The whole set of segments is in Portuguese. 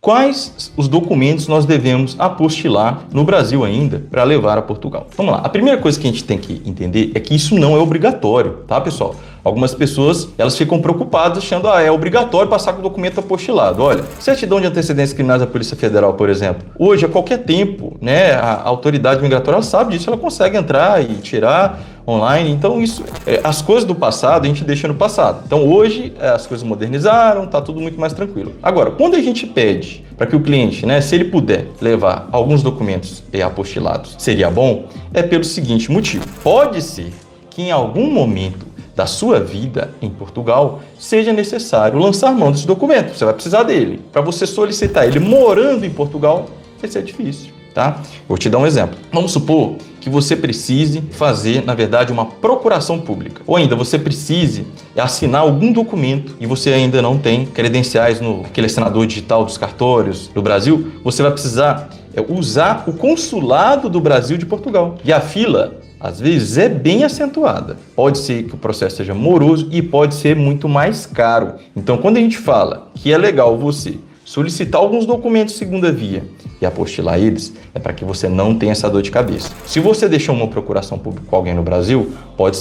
Quais os documentos nós devemos apostilar no Brasil ainda para levar a Portugal? Vamos lá. A primeira coisa que a gente tem que entender é que isso não é obrigatório, tá, pessoal? Algumas pessoas, elas ficam preocupadas achando, é obrigatório passar com o documento apostilado. Olha, certidão de antecedentes criminais da Polícia Federal, por exemplo. Hoje, a qualquer tempo, né, a autoridade migratória, ela sabe disso, ela consegue entrar e tirar online. Então, isso, as coisas do passado, a gente deixa no passado. Então, hoje, as coisas modernizaram, tá tudo muito mais tranquilo. Agora, quando a gente pede para que o cliente, né, se ele puder levar alguns documentos apostilados, seria bom, é pelo seguinte motivo. Pode ser que em algum momento da sua vida em Portugal, seja necessário lançar mão desse documento. Você vai precisar dele. Para você solicitar ele morando em Portugal, vai ser difícil, tá? Vou te dar um exemplo. Vamos supor que você precise fazer, na verdade, uma procuração pública. Ou ainda, você precise assinar algum documento e você ainda não tem credenciais no aquele assinador digital dos cartórios do Brasil, você vai precisar usar o consulado do Brasil de Portugal. E a fila, às vezes, é bem acentuada. Pode ser que o processo seja moroso e pode ser muito mais caro. Então, quando a gente fala que é legal você solicitar alguns documentos segunda via e apostilar eles, é para que você não tenha essa dor de cabeça. Se você deixou uma procuração pública com alguém no Brasil,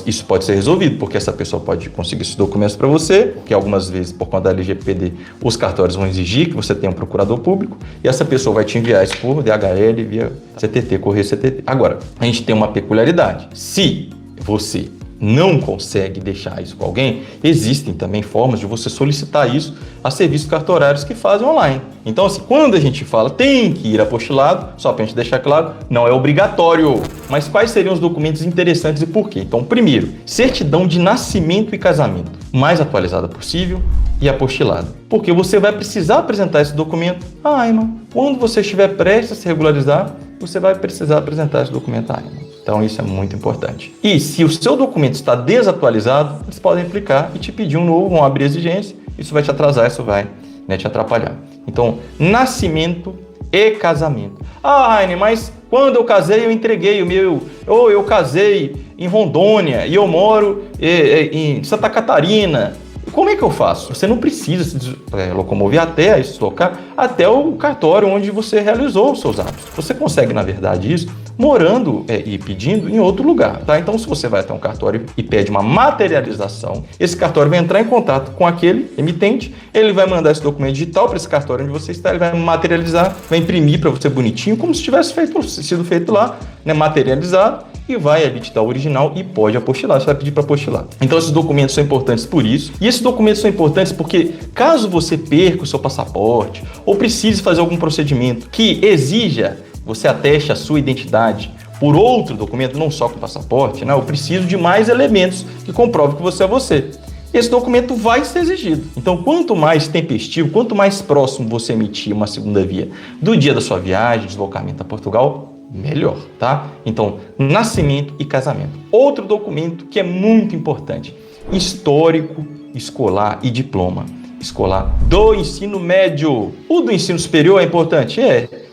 isso pode ser resolvido, porque essa pessoa pode conseguir esses documentos para você, que algumas vezes, por conta da LGPD, os cartórios vão exigir que você tenha um procurador público, e essa pessoa vai te enviar isso por DHL, via CTT, Correio CTT. Agora, a gente tem uma peculiaridade. Se você não consegue deixar isso com alguém, existem também formas de você solicitar isso a serviços cartorários que fazem online. Então, assim, quando a gente fala tem que ir apostilado, só para a gente deixar claro, não é obrigatório. Mas quais seriam os documentos interessantes e por quê? Então, primeiro, certidão de nascimento e casamento, mais atualizada possível e apostilada. Porque você vai precisar apresentar esse documento. Irmão, quando você estiver prestes a se regularizar, você vai precisar apresentar esse documento. Irmão. Então, isso é muito importante. E se o seu documento está desatualizado, eles podem aplicar e te pedir um novo, vão abrir exigência, isso vai te atrasar, isso vai, né, te atrapalhar. Então, nascimento e casamento. Raine, mas quando eu casei, eu entreguei o meu... Ou eu casei em Rondônia e eu moro em Santa Catarina. Como é que eu faço? Você não precisa se locomover até esse local, até o cartório onde você realizou os seus atos. Você consegue, na verdade, isso morando e pedindo em outro lugar, tá? Então, se você vai até um cartório e pede uma materialização, esse cartório vai entrar em contato com aquele emitente, ele vai mandar esse documento digital para esse cartório onde você está, ele vai materializar, vai imprimir para você bonitinho, como se tivesse sido feito lá, né, materializado, e vai ali te dar o original e pode apostilar, você vai pedir para apostilar. Então, esses documentos são importantes por isso, e esses documentos são importantes porque, caso você perca o seu passaporte, ou precise fazer algum procedimento que exija você ateste a sua identidade por outro documento, não só com o passaporte, né? Eu preciso de mais elementos que comprovem que você é você. Esse documento vai ser exigido. Então, quanto mais tempestivo, quanto mais próximo você emitir uma segunda via do dia da sua viagem, deslocamento a Portugal, melhor, tá? Então, nascimento e casamento. Outro documento que é muito importante, histórico escolar e diploma escolar do ensino médio. O do ensino superior é importante?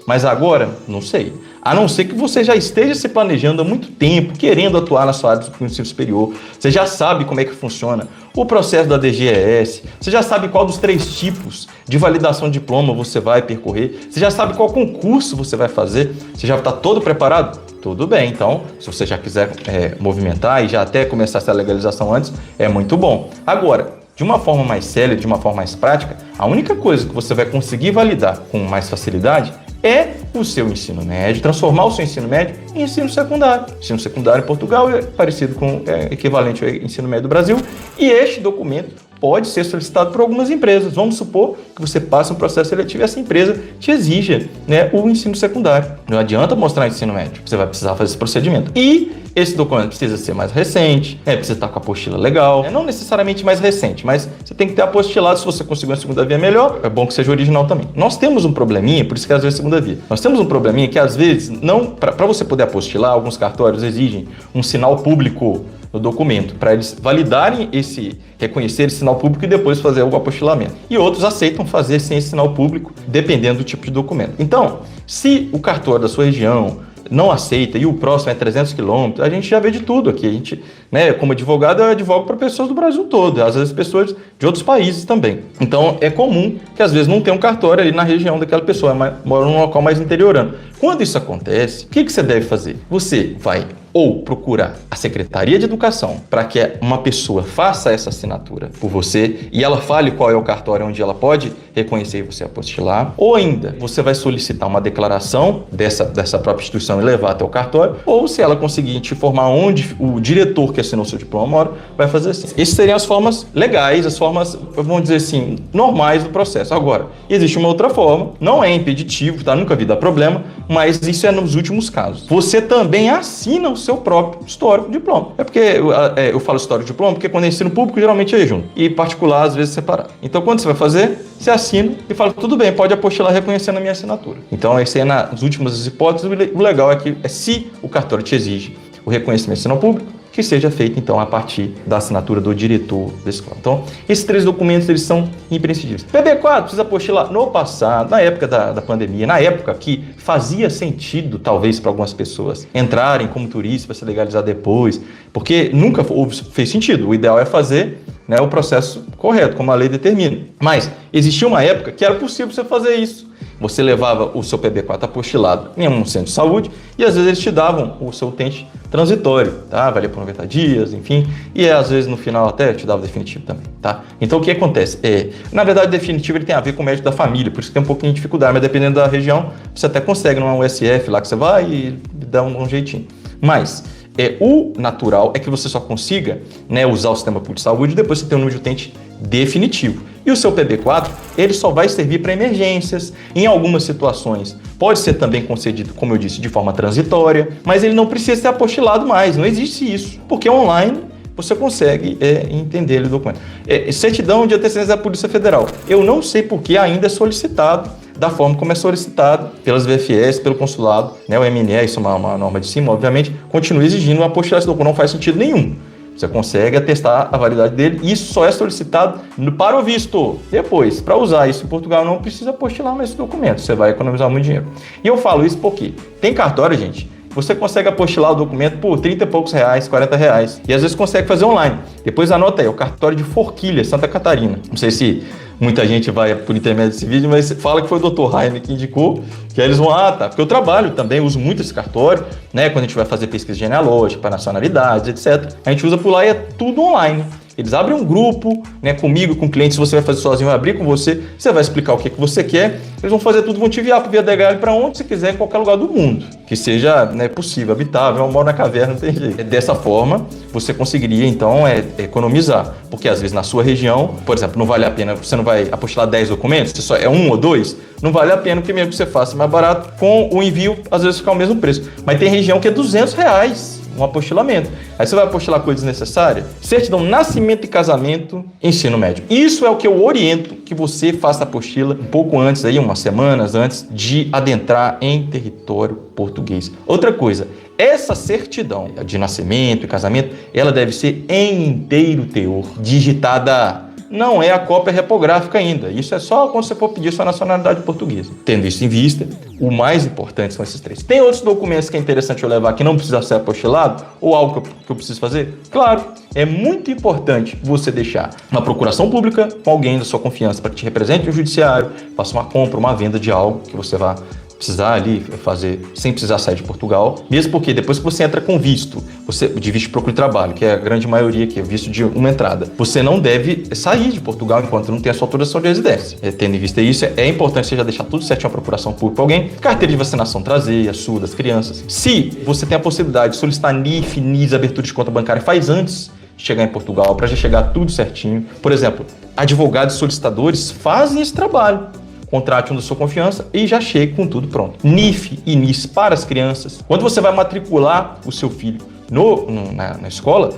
Mas agora, não sei. A não ser que você já esteja se planejando há muito tempo, querendo atuar na sua área do ensino superior. Você já sabe como é que funciona o processo da DGES. Você já sabe qual dos 3 tipos de validação de diploma você vai percorrer. Você já sabe qual concurso você vai fazer. Você já está todo preparado? Tudo bem. Então, se você já quiser movimentar e já até começar essa legalização antes, é muito bom. Agora, de uma forma mais séria, de uma forma mais prática, a única coisa que você vai conseguir validar com mais facilidade é o seu ensino médio, transformar o seu ensino médio em ensino secundário. Ensino secundário em Portugal é parecido com equivalente ao ensino médio do Brasil, e este documento pode ser solicitado por algumas empresas. Vamos supor que você passe um processo seletivo e essa empresa te exija, né, o ensino secundário. Não adianta mostrar o ensino médio, você vai precisar fazer esse procedimento. E esse documento precisa ser mais recente, precisa estar com a apostila legal, não necessariamente mais recente, mas você tem que ter apostilado. Se você conseguir uma segunda via melhor, é bom que seja original também. Nós temos um probleminha, por isso que às vezes é segunda via. Nós temos um probleminha que às vezes, para você poder apostilar, alguns cartórios exigem um sinal público no documento, para eles validarem reconhecer esse sinal público e depois fazer o apostilamento. E outros aceitam fazer sem esse sinal público, dependendo do tipo de documento. Então, se o cartório da sua região não aceita e o próximo é 300 quilômetros, a gente já vê de tudo aqui. A gente, né, como advogado, eu advogo para pessoas do Brasil todo, às vezes pessoas de outros países também. Então, é comum que às vezes não tenha um cartório ali na região daquela pessoa, mas mora num local mais interiorano. Quando isso acontece, o que você deve fazer? Você vai ou procurar a Secretaria de Educação para que uma pessoa faça essa assinatura por você e ela fale qual é o cartório onde ela pode reconhecer e você apostilar, ou ainda você vai solicitar uma declaração dessa própria instituição e levar até o cartório, ou se ela conseguir te informar onde o diretor que assinou seu diploma mora, vai fazer assim. Essas seriam as formas legais, as formas, vamos dizer assim, normais do processo. Agora, existe uma outra forma, não é impeditivo, tá? Nunca vi dar problema, mas isso é nos últimos casos. Você também assina o seu próprio histórico de diploma. É porque eu falo histórico de diploma porque quando é ensino público geralmente é junto e particular às vezes separado. Então quando você vai fazer, você assina e fala, tudo bem, pode apostilar reconhecendo a minha assinatura. Então esse aí nas últimas hipóteses, o legal é que se o cartório te exige o reconhecimento de ensino público, que seja feito, então, a partir da assinatura do diretor da escola. Então, esses 3 documentos, eles são imprescindíveis. PB4 precisa apostilar no passado, na época da pandemia, na época que fazia sentido, talvez, para algumas pessoas entrarem como turista para se legalizar depois, porque nunca fez sentido. O ideal é fazer, né, o processo correto, como a lei determina. Mas existia uma época que era possível você fazer isso. Você levava o seu PB4 apostilado em um centro de saúde e às vezes eles te davam o seu utente transitório, tá? Valia por 90 dias, enfim, e às vezes no final até te dava o definitivo também, tá? Então o que acontece? Na verdade o definitivo ele tem a ver com o médico da família, por isso que tem um pouquinho de dificuldade, mas dependendo da região você até consegue numa USF lá que você vai e dá um jeitinho. Mas o natural é que você só consiga, né, usar o sistema público de saúde depois que você tem um número de utente definitivo. E o seu PB4, ele só vai servir para emergências. Em algumas situações, pode ser também concedido, como eu disse, de forma transitória, mas ele não precisa ser apostilado mais, não existe isso, porque online você consegue entender o documento. Certidão de antecedência da Polícia Federal. Eu não sei por que ainda é solicitado da forma como é solicitado pelas VFS, pelo consulado, né, o MNE, isso é uma norma de cima, obviamente, continua exigindo uma apostilar esse documento, não faz sentido nenhum. Você consegue atestar a validade dele e isso só é solicitado para o visto. Depois, para usar isso em Portugal, não precisa apostilar mais esse documento, você vai economizar muito dinheiro. E eu falo isso porque tem cartório, gente, você consegue apostilar o documento por 30 e poucos reais, 40 reais. E às vezes consegue fazer online. Depois anota aí, o cartório de Forquilha, Santa Catarina. Não sei se muita gente vai por intermédio desse vídeo, mas fala que foi o Dr. Jaime que indicou, que aí eles vão, tá, porque eu trabalho também, uso muito esse cartório, né, quando a gente vai fazer pesquisa genealógica, para nacionalidades, etc. A gente usa por lá e é tudo online. Eles abrem um grupo, né, comigo, com o cliente, se você vai fazer sozinho, vai abrir com você, você vai explicar o que você quer, eles vão fazer tudo, vão te enviar para via DHL para onde você quiser, em qualquer lugar do mundo, que seja, né, possível, habitável. Eu moro na caverna, não tem jeito. Dessa forma, você conseguiria, então, economizar, porque às vezes na sua região, por exemplo, não vale a pena, você não vai apostilar 10 documentos, você só é 1 ou 2, não vale a pena, porque mesmo que você faça mais barato, com o envio, às vezes fica o mesmo preço. Mas tem região que é R$200. Um apostilamento. Aí você vai apostilar coisa desnecessária? Certidão, nascimento e casamento, ensino médio. Isso é o que eu oriento que você faça a apostila um pouco antes, aí, umas semanas antes de adentrar em território português. Outra coisa, essa certidão de nascimento e casamento, ela deve ser em inteiro teor, digitada. Não é a cópia repográfica ainda. Isso é só quando você for pedir sua nacionalidade portuguesa. Tendo isso em vista, o mais importante são esses 3. Tem outros documentos que é interessante eu levar que não precisa ser apostilado? Ou algo que eu preciso fazer? Claro, é muito importante você deixar uma procuração pública com alguém da sua confiança para que te represente no judiciário, faça uma compra, uma venda de algo que você vá precisar ali fazer sem precisar sair de Portugal, mesmo porque depois que você entra com visto, de visto de procura de trabalho, que é a grande maioria que é visto de uma entrada, você não deve sair de Portugal enquanto não tem a sua autorização de residência. Tendo em vista isso, é importante você já deixar tudo certinho, a procuração pública para alguém, carteira de vacinação trazer, a sua das crianças. Se você tem a possibilidade de solicitar NIF, NIS, abertura de conta bancária, faz antes de chegar em Portugal, para já chegar tudo certinho. Por exemplo, advogados solicitadores fazem esse trabalho. Contrate um da sua confiança e já chegue com tudo pronto. NIF e NIS para as crianças. Quando você vai matricular o seu filho na escola,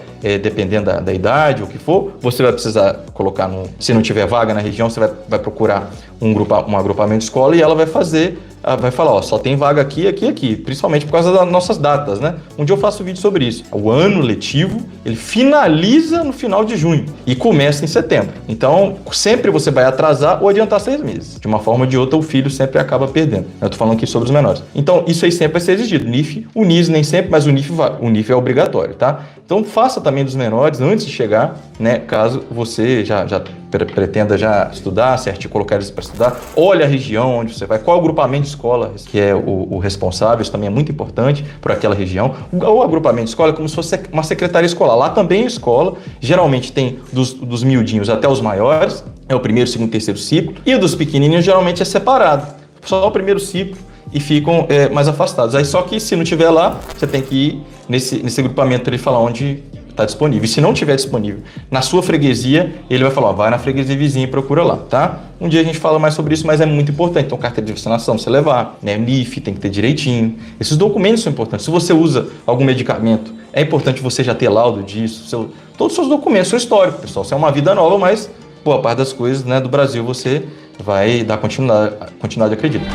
dependendo da idade ou o que for, você vai precisar colocar, se não tiver vaga na região, você vai procurar um agrupamento de escola e ela vai fazer vai falar, ó, só tem vaga aqui, aqui, aqui, principalmente por causa das nossas datas, né? Um dia eu faço um vídeo sobre isso. O ano letivo, ele finaliza no final de junho e começa em setembro. Então, sempre você vai atrasar ou adiantar 6 meses. De uma forma ou de outra, o filho sempre acaba perdendo. Eu tô falando aqui sobre os menores. Então, isso aí sempre vai ser exigido. NIF, o NIS nem sempre, mas o NIF é obrigatório, tá? Então, faça também dos menores antes de chegar, né? Caso você já pretenda já estudar, certinho, colocar eles para estudar. Olha a região onde você vai, qual o agrupamento de escola que é o responsável, isso também é muito importante por aquela região. O agrupamento de escola é como se fosse uma secretaria escolar. Lá também é escola, geralmente tem dos miudinhos até os maiores, é o primeiro, segundo, terceiro ciclo, e o dos pequenininhos geralmente é separado, só o primeiro ciclo e ficam mais afastados. Aí só que se não tiver lá, você tem que ir nesse agrupamento e falar onde está disponível. E se não tiver disponível na sua freguesia, ele vai falar, ó, vai na freguesia vizinha e procura lá, tá? Um dia a gente fala mais sobre isso, mas é muito importante. Então, carteira de vacinação, você levar, né? NIF tem que ter direitinho. Esses documentos são importantes. Se você usa algum medicamento, é importante você já ter laudo disso, todos os seus documentos, seu histórico, pessoal. Isso é uma vida nova, mas boa parte das coisas, né, do Brasil você vai dar continuidade, acredito.